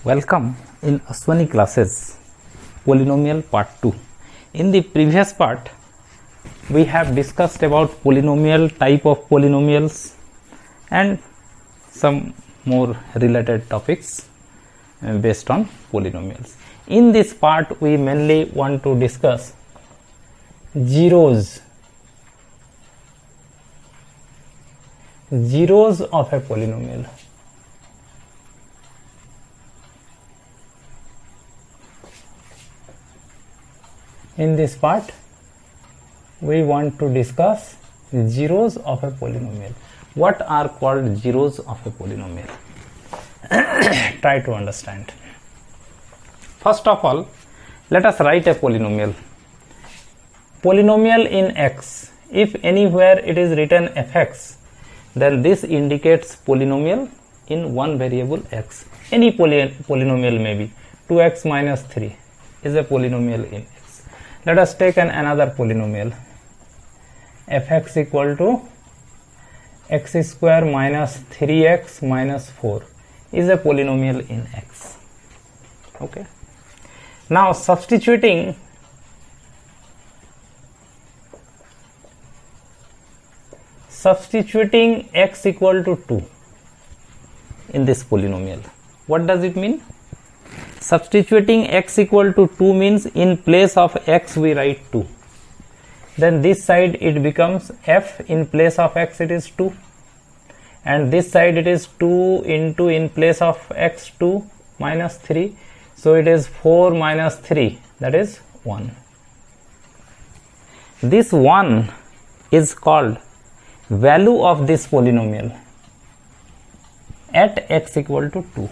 Welcome in Aswani classes polynomial part 2. In the previous part we have discussed about polynomial, type of polynomials and some more related topics based on polynomials. In this part we mainly want to discuss zeros of a polynomial. In this part we want to discuss zeros of a polynomial. What are called zeros of a polynomial? Try to understand. First of all, let us write a polynomial. Polynomial in x. If anywhere it is written fx, then this indicates polynomial in one variable x. Any polynomial may be 2x minus 3 is a polynomial in x. Let us take another polynomial. Fx equal to x square minus 3x minus 4 is a polynomial in x. Okay. Now substituting x equal to 2 in this polynomial. What does it mean? Substituting x equal to 2 means in place of x we write 2. Then this side it becomes f, in place of x it is 2, and this side it is 2 into, in place of x 2 minus 3, so it is 4 minus 3, that is 1. This 1 is called value of this polynomial at x equal to 2.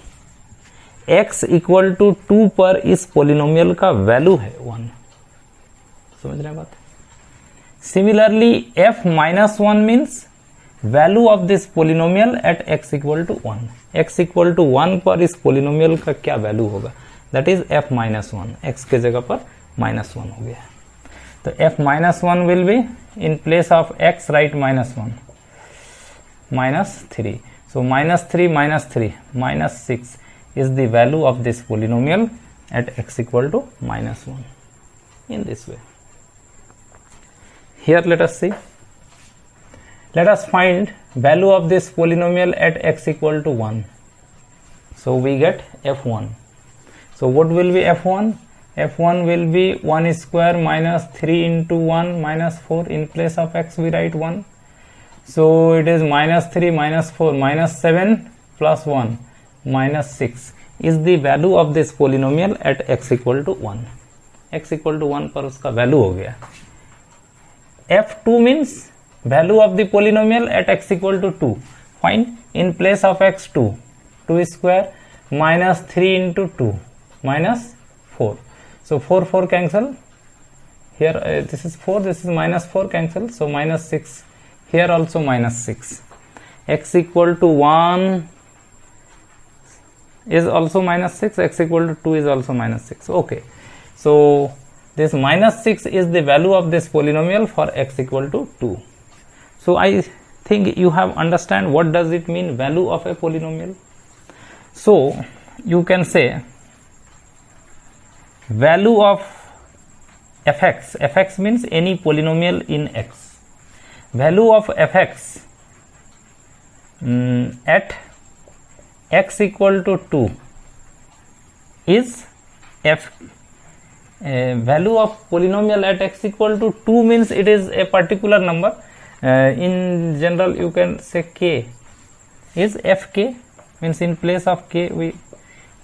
x equal to 2 पर इस polynomial का value है 1. समझ रहे हैं बात? Similarly f minus 1 means value of this polynomial at x equal to 1. x equal to 1 पर इस पोलिनोमियल का क्या वैल्यू होगा? That is f minus 1. x के जगह पर माइनस 1 हो गया. तो f minus 1 will be in place of x right minus 1 minus 3. So minus 3 minus 6 is the value of this polynomial at x equal to minus 1 in this way. Here let us see. Let us find value of this polynomial at x equal to 1. So we get f1. So what will be f1? f1 will be 1 square minus 3 into 1 minus 4. In place of x we write 1. So it is minus 3 minus 4 minus 7 plus 1 minus 6 is the value of this polynomial at x equal to 1. x equal to 1 पर उसका value हो गया. f2 means value of the polynomial at x equal to 2. Find in place of x 2 square minus 3 into 2 minus 4. So 4 cancel. Here this is 4, this is minus 4 cancel. So minus 6. Here also minus 6. x equal to 1 is also minus 6, x equal to 2 is also minus 6. Okay, so this minus 6 is the value of this polynomial for x equal to 2. So I think you have understand what does it mean value of a polynomial. So you can say value of fx means any polynomial in x. Value of fx at x equal to 2 is f. Value of polynomial at x equal to 2 means it is a particular number. In general you can say k is fk, means in place of k we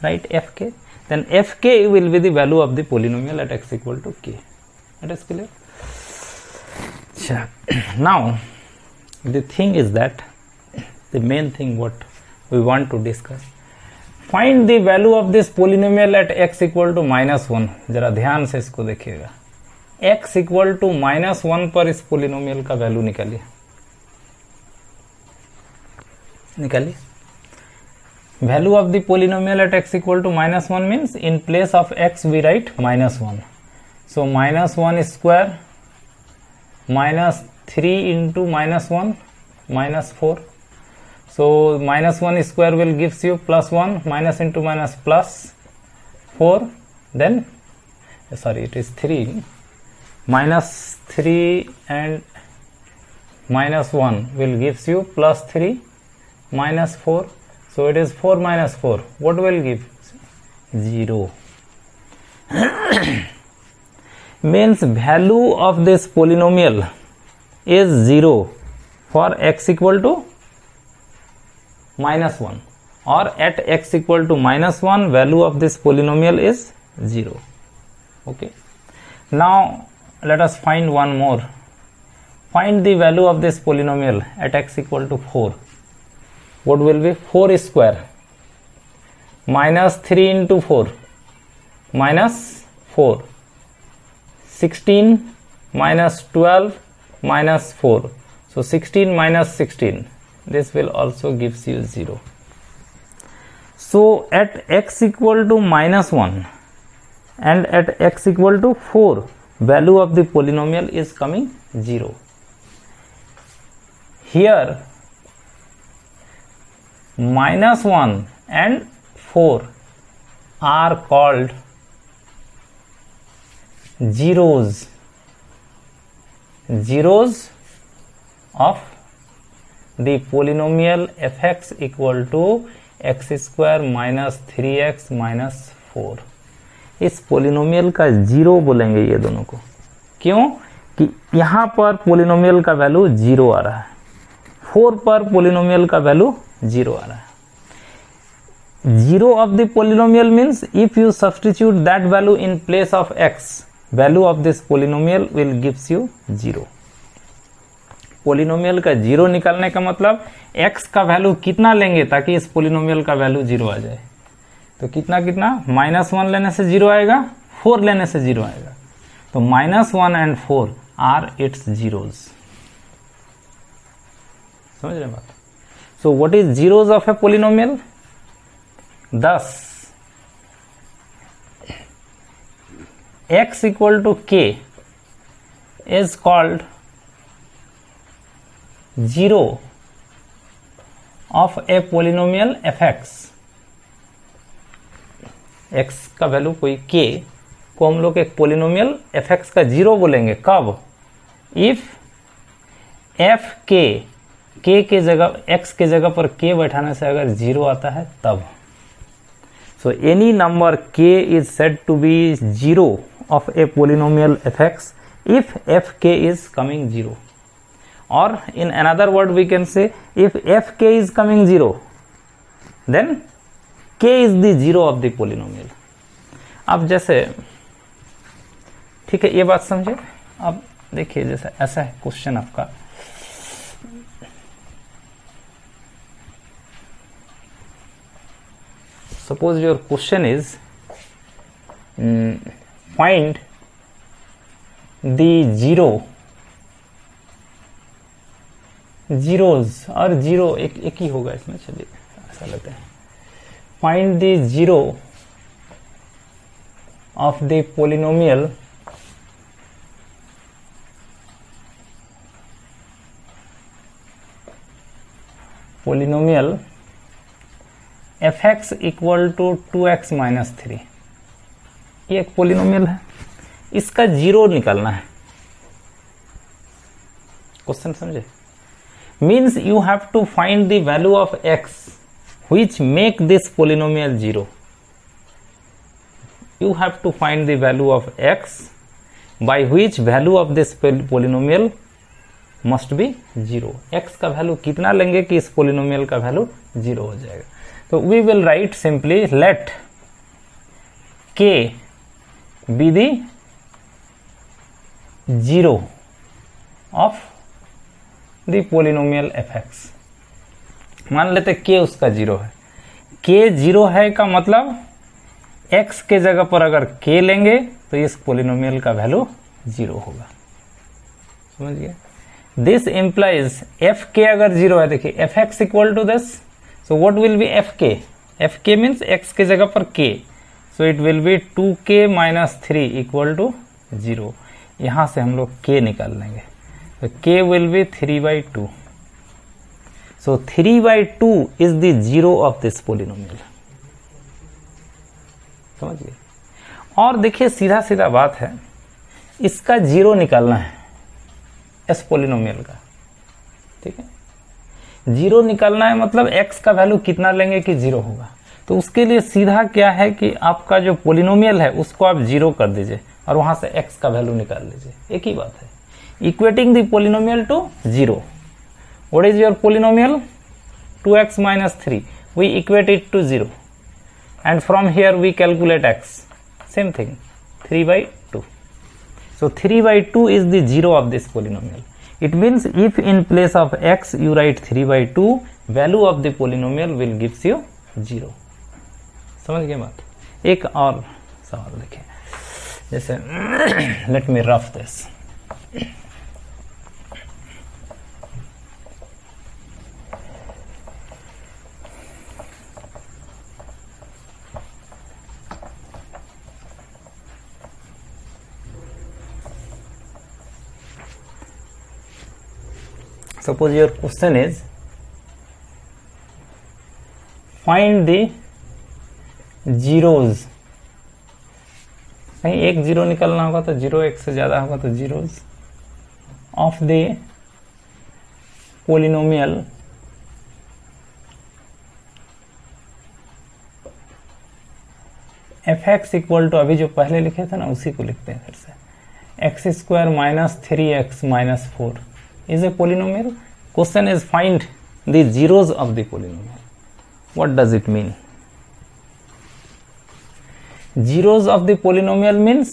write fk. Then fk will be the value of the polynomial at x equal to k. That is clear? Now the thing is that the main thing what we want to discuss, find the value of this polynomial at x equal to minus 1. जरा ध्यान से इसको देखिएगा. x equal to minus 1 पर इस polynomial का value निकालिए. Value of the polynomial at x equal to minus 1 means in place of x we write minus 1. So minus 1 square minus 3 into minus 1 minus 4. So minus 1 square will gives you plus 1, minus into minus plus 4, then sorry it is 3, minus 3 and minus 1 will gives you plus 3 minus 4. So it is 4 minus 4. What will give? 0. Means value of this polynomial is 0 for x equal to minus 1, or at x equal to minus 1 value of this polynomial is 0. Okay. Now let us find one more. Find the value of this polynomial at x equal to 4. What will be? 4 square minus 3 into 4 minus 4, 16 minus 12 minus 4. So 16 minus 16, this will also gives you 0. So at x equal to minus 1 and at x equal to 4, value of the polynomial is coming 0. Here minus 1 and 4 are called zeros of the polynomial fx equal to x square minus 3x minus 4. इस polynomial का zero बोलेंगे ये दोनों को. क्यों? कि यहां पर पोलिनोमियल का वैल्यू 0 आ रहा है, 4 पर पोलिनोमियल का वैल्यू 0 आ रहा है. Zero of the polynomial means if you substitute that value in place of x, value of this polynomial will gives you 0. Polynomial का 0 निकालने का मतलब x का वैल्यू कितना लेंगे ताकि इस पोलिनोमियल का वैल्यू 0 आ जाए. तो कितना कितना? -1 लेने से 0 आएगा, 4 लेने से 0 आएगा. तो -1 and 4 आर इट्स जीरोज. समझ रहे बात? So what is zeros of a polynomial? Thus, x equal to k is called zero of a polynomial fx. x का वैल्यू कोई k को हम लोग एक पोलिनोमियल fx का जीरो बोलेंगे. कब? इफ f k के जगह x के जगह पर k बैठाने से अगर जीरो आता है तब. So any number k is said to be zero of a polynomial fx if fk is coming 0. Or in another word we can say if fk is coming 0, then k is the zero of the polynomial. अब जैसे ठीक है ये बात समझे. अब देखिए जैसे ऐसा है क्वेश्चन आपका. Suppose your question is find the zeros और जीरो एक ही होगा इसमें. चलिए ऐसा लेते हैं. Find the zero of the polynomial fx equal to 2x minus 3. ये एक पोलिनोमियल है, इसका जीरो निकालना है. क्वेश्चन समझे? Means you have to find the value of x which make this polynomial zero. You have to find the value of x by which value of this polynomial must be 0. x का value कितना लेंगे कि इस polynomial का value 0 हो जाएगा. So we will write simply let k be the zero of the polynomial fx. मान लेते k उसका 0 है. k 0 है का मतलब x के जगह पर अगर k लेंगे तो इस पोलिनोमियल का वैल्यू 0 होगा. समझिए? दिस implies fk अगर 0 है, देखिए fx equal to this. So what will be fk? fk means x के जगह पर k. So it will be 2k minus 3 equal to 0. यहाँ से हम लोग k निकाल लेंगे. तो k will be 3/2. So 3/2 is the zero of this polynomial. समझ गए? और देखिए सीधा सीधा बात है, इसका जीरो निकालना है एस पोलिनोमियल का, ठीक है। जीरो निकालना है मतलब एक्स का वैल्यू कितना लेंगे कि जीरो होगा। तो उसके लिए सीधा क्या है कि आपका जो पोलिनोमियल है उसको आप जीरो कर दीजिए और वहां से एक्स का वैल्यू निकाल लीजिए, एक ही बात है। Equating the polynomial to zero. What is your polynomial? 2x minus 3. We equate it to 0. And from here we calculate x. Same thing. 3/2. So 3/2 is the zero of this polynomial. It means if in place of x you write 3/2, value of the polynomial will gives you 0. समझ गए बात? एक और सवाल देखिए, जैसे let me rough this. Suppose your question is find the zeros. कहीं एक जीरो निकलना होगा तो जीरो, एक से ज्यादा होगा तो zeros of the polynomial F X equal to, अभी जो पहले लिखे थे ना उसी को लिखते हैं फिर से, x square minus 3x minus 4 is a polynomial. Question is find the zeros of the polynomial. What does it mean? Zeros of the polynomial means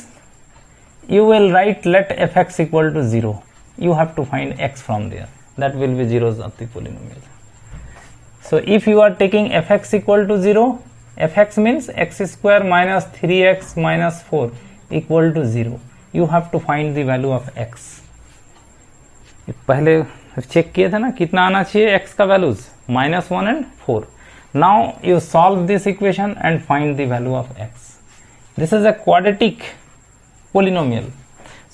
you will write let fx equal to 0. You have to find x from there. That will be zeros of the polynomial. So if you are taking fx equal to 0, fx means x square minus 3x minus 4 equal to 0. You have to find the value of x. पहले check किए थे ना कितना आना चाहिए x का values, -1 and 4. Now you solve this equation and find the value of x. This is a quadratic polynomial.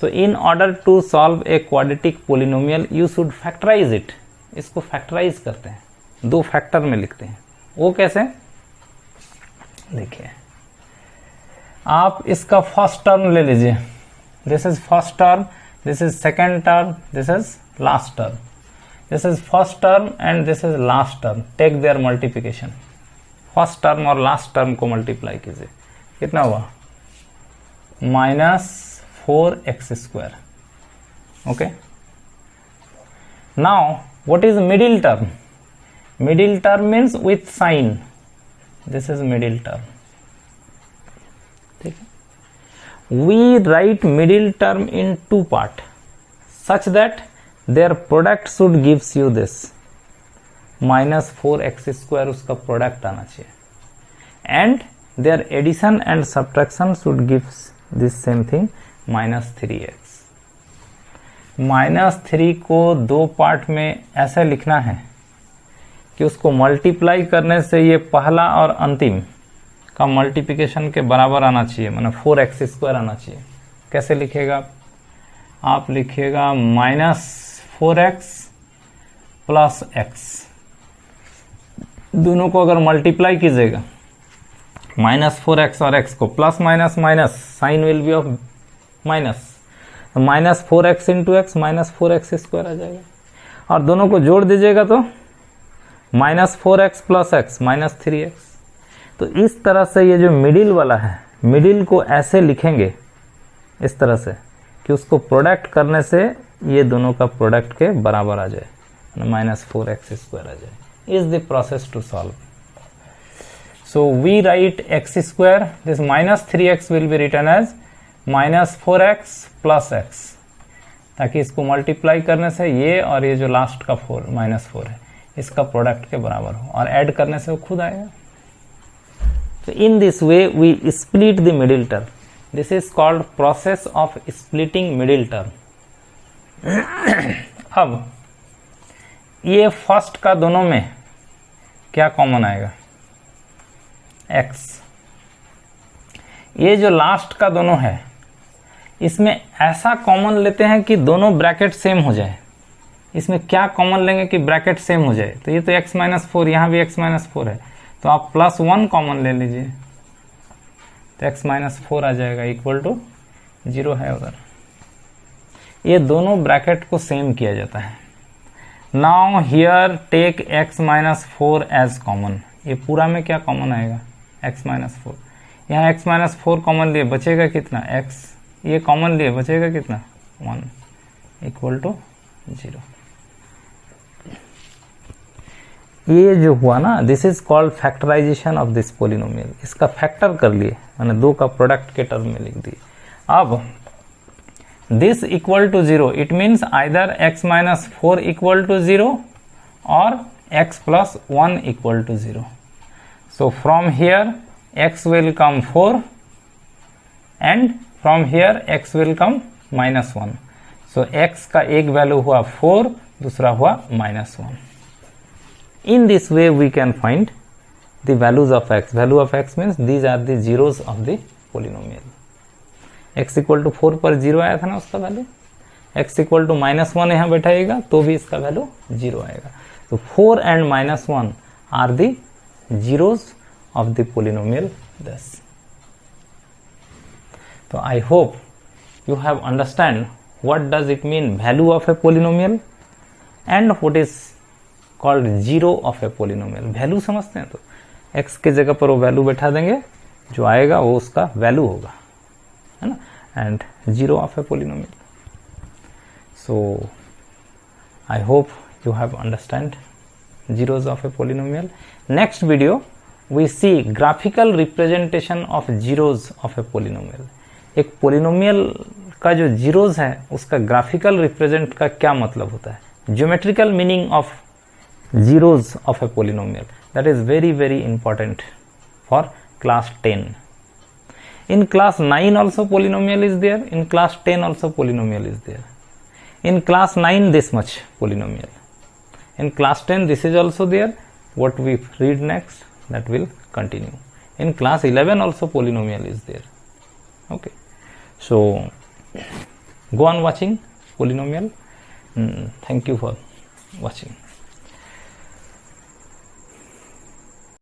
So in order to solve a quadratic polynomial you should factorise it. इसको factorise करते हैं, दो factor में लिखते हैं. वो कैसे? देखिए, आप इसका फर्स्ट टर्म ले लीजिए. This is first term, this is second term, this is last term. This is first term and this is last term. Take their multiplication. First term और last term को multiply कीजिए, कितना हुआ? -4x square. Okay. Now what is middle term? Middle term means with sign. This is middle term. ठीक है. We write middle term in two part such that their product should gives you this -4x square. उसका product आना चाहिए and their addition and subtraction should gives this same thing -3x. -3 को दो part में ऐसे लिखना है कि उसको मल्टीप्लाई करने से ये पहला और अंतिम का मल्टीप्लिकेशन के बराबर आना चाहिए, मतलब 4x स्क्वायर आना चाहिए. कैसे लिखेगा आप लिखिएगा -4x प्लस x. दोनों को अगर मल्टीप्लाई कीजिएगा, -4x और x को plus minus minus, sign will be of minus, -4x into x -4x square आ जाएगा. और दोनों को जोड़ दीजिएगा तो -4x प्लस x -3x. तो इस तरह से ये जो मिडिल वाला है, मिडिल को ऐसे लिखेंगे इस तरह से कि उसको प्रोडक्ट करने से ये दोनों का प्रोडक्ट के बराबर आ जाए, -4x स्क्वायर आ जाए. Is the process to solve. So we write x square, this -3x will be written as -4x plus x, ताकि इसको मल्टीप्लाई करने से ये और ये जो लास्ट का -4 है इसका प्रोडक्ट के बराबर हो, और ऐड करने से वो खुद आएगा. So in this way we split the middle term. This is called process of splitting middle term. अब ये फर्स्ट का दोनों में क्या कॉमन आएगा? x. ये जो लास्ट का दोनों है इसमें ऐसा कॉमन लेते हैं कि दोनों ब्रैकेट सेम हो जाए. इसमें क्या कॉमन लेंगे कि ब्रैकेट सेम हो जाए, तो ये तो x माइनस 4, यहाँ भी x माइनस 4 है, तो आप +1 कॉमन ले लीजिए, तो x माइनस 4 आ जाएगा, इक्वल टू 0 है उधर। ये दोनों ब्रैकेट को सेम किया जाता है। Now here take x minus 4 as common, ये पूरा में क्या कॉमन आएगा, x माइनस 4, यहाँ x माइनस 4 कॉमन लिए बचेगा कितना, x, ये कॉमन लिए बचेगा कितना, 1, इक्वल टू 0। ये जो हुआ ना, this is called factorisation of this polynomial. इसका फैक्टर कर लिए, मैंने दो का प्रोडक्ट के टर्म में लिख दिए। अब this equal to 0, it means either x minus 4 equal to 0 और x plus 1 equal to 0। So from here x will come 4 and from here x will come -1। So x का एक वैल्यू हुआ 4, दूसरा हुआ -1। In this way we can find the values of x. Value of x means these are the zeros of the polynomial. x equal to 4 पर 0 आया था ना उसका वैल्यू, x equal to -1 यहाँ बैठाइएगा तो भी इसका वैल्यू 0 आएगा। तो 4 and -1 are the zeros of the polynomial thus. So I hope you have understand what does it mean value of a polynomial and what is called zero of a polynomial. Value समझते हैं तो x के जगह पर वो value बैठा देंगे, जो आएगा वो उसका वैल्यू होगा, है ना, and zero of a polynomial. So I hope you have understand zeros of a polynomial. Next video we see graphical representation of zeros of a polynomial. एक पोलिनोमियल का जो जीरोज है उसका ग्राफिकल रिप्रेजेंट का क्या मतलब होता है, geometrical meaning of zeros of a polynomial, that is very important for class 10. In class 9 also polynomial is there, in class 10 also polynomial is there. In class 9 this much polynomial, in class 10 this is also there. What we read next, that will continue. In class 11 also polynomial is there. Okay, so go on watching polynomial. Thank you for watching.